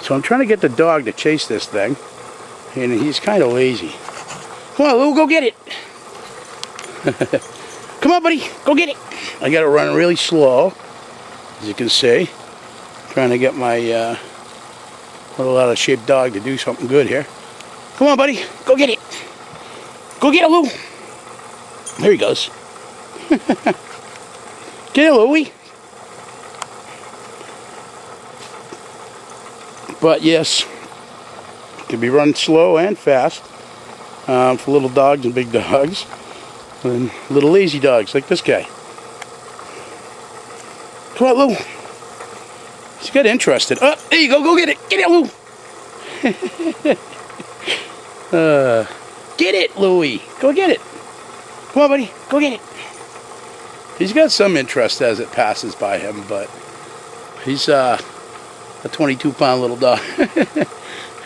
So I'm trying to get the dog to chase this thing, and he's kind of lazy. Come on, Lou, go get it. Come on, buddy, go get it. I got to run really slow, as you can see. Trying to get my little out-of-shape dog to do something good here. Come on, buddy, go get it. Go get it, Lou. There he goes. Get it, Louie. But yes, it can be run slow and fast for little dogs and big dogs, and little lazy dogs like this guy. Come on, Lou. He's got interested. Oh, there you go. Go get it. Get it, Lou. Get it, Louie. Go get it. Come on, buddy. Go get it. He's got some interest as it passes by him, but he's a 22-pound little dog.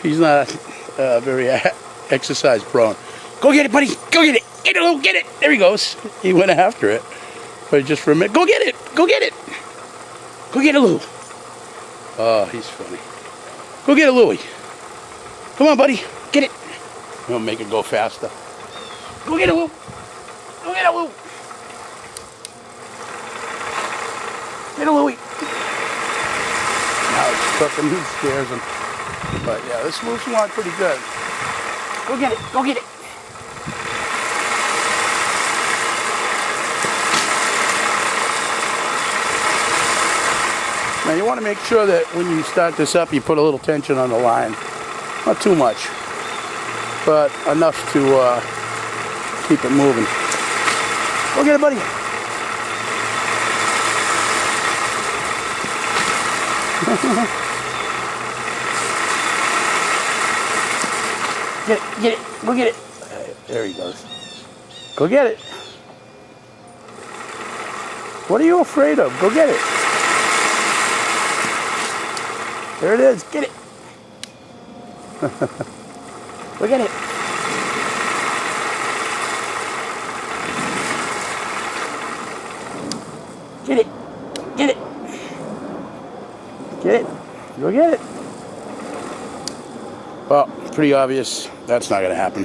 He's not very exercise prone. Go get it, buddy. Go get it. Get it, Lou. Get it. There he goes. He went after it, but just for a minute. Go get it. Go get it. Go get it, Lou. Oh, he's funny. Go get it, Louie. Come on, buddy. Get it. We'll make it go faster. Go get it, Lou. Go get it, Lou. Get it, Louie. Now it's cooking. He scares him. But yeah, this moves along pretty good. Go get it. Go get it. Now you want to make sure that when you start this up, you put a little tension on the line. Not too much, but enough to keep it moving. Go get it, buddy. Get it, go get it. There he goes. Go get it. What are you afraid of? Go get it. There it is. Get it. Go get it. Get it. Get it. Get it. Go get it. Well, pretty obvious that's not going to happen.